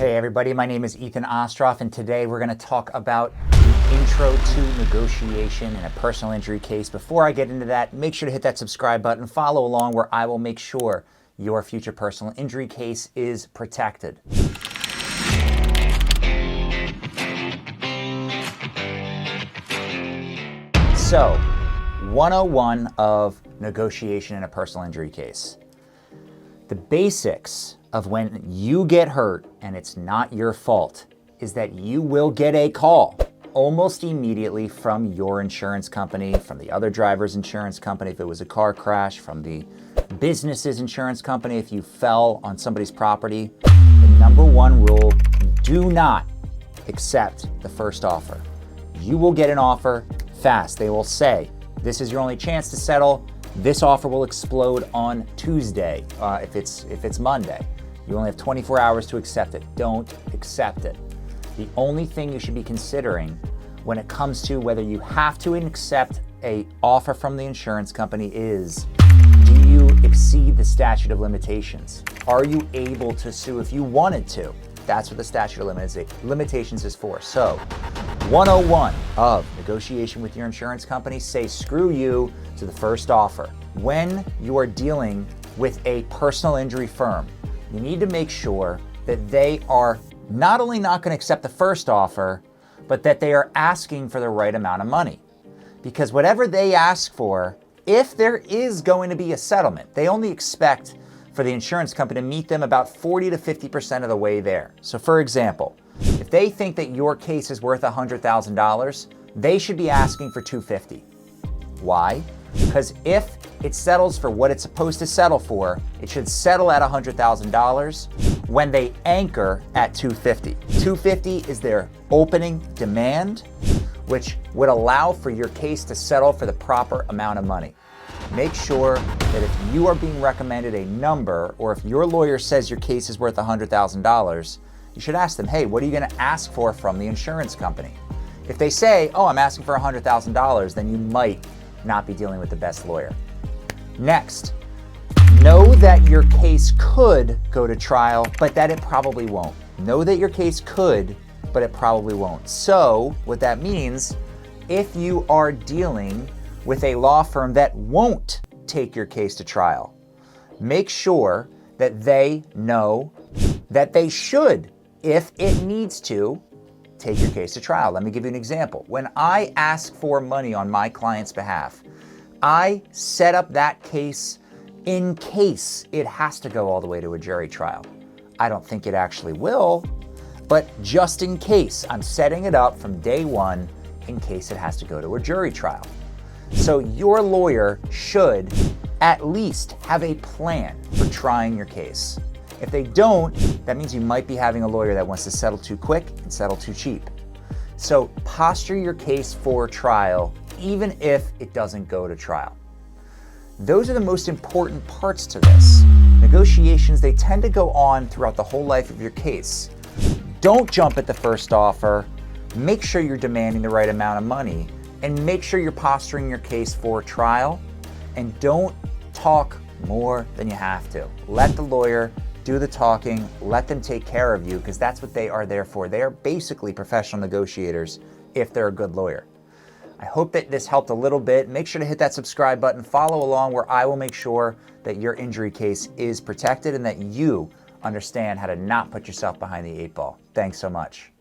Hey everybody, my name is Ethen Ostroff, and today we're going to talk about the intro to negotiation in a personal injury case. Before I get into that, make sure to hit that subscribe button, follow along where I will make sure your future personal injury case is protected. So, 101 of negotiation in a personal injury case. The basics of when you get hurt and it's not your fault is that you will get a call almost immediately from your insurance company, from the other driver's insurance company if it was a car crash, from the business's insurance company if you fell on somebody's property. The number one rule, do not accept the first offer. You will get an offer fast. They will say, this is your only chance to settle. This offer will explode on Tuesday if it's Monday. You only have 24 hours to accept it. Don't accept it. The only thing you should be considering when it comes to whether you have to accept an offer from the insurance company is, do you exceed the statute of limitations? Are you able to sue if you wanted to? That's what the statute of limitations is for. So, 101 of negotiation with your insurance company, say screw you to the first offer. When you are dealing with a personal injury firm, you need to make sure that they are not only not going to accept the first offer, but that they are asking for the right amount of money. Because whatever they ask for, if there is going to be a settlement, they only expect for the insurance company to meet them about 40 to 50% of the way there. So for example, if they think that your case is worth $100,000, they should be asking for $250,000. Why? Because if it settles for what it's supposed to settle for, it should settle at $100,000 when they anchor at $250,000. $250,000 is their opening demand, which would allow for your case to settle for the proper amount of money. Make sure that if you are being recommended a number, or if your lawyer says your case is worth $100,000, you should ask them, hey, what are you going to ask for from the insurance company? If they say, oh, I'm asking for $100,000, then you might not be dealing with the best lawyer. Next, know that your case could go to trial, but that it probably won't. Know that your case could, but it probably won't. So what that means, if you are dealing with a law firm that won't take your case to trial, make sure that they know that they should, if it needs to, take your case to trial. Let me give you an example. When I ask for money on my client's behalf, I set up that case in case it has to go all the way to a jury trial. I don't think it actually will, but just in case, I'm setting it up from day one in case it has to go to a jury trial. So your lawyer should at least have a plan for trying your case. If they don't, that means you might be having a lawyer that wants to settle too quick and settle too cheap. So posture your case for trial, even if it doesn't go to trial. Those are the most important parts to this. Negotiations, they tend to go on throughout the whole life of your case. Don't jump at the first offer. Make sure you're demanding the right amount of money, and make sure you're posturing your case for trial, and don't talk more than you have to. Let the lawyer do the talking, let them take care of you, because that's what they are there for. They are basically professional negotiators if they're a good lawyer. I hope that this helped a little bit. Make sure to hit that subscribe button, follow along where I will make sure that your injury case is protected and that you understand how to not put yourself behind the 8 ball. Thanks so much.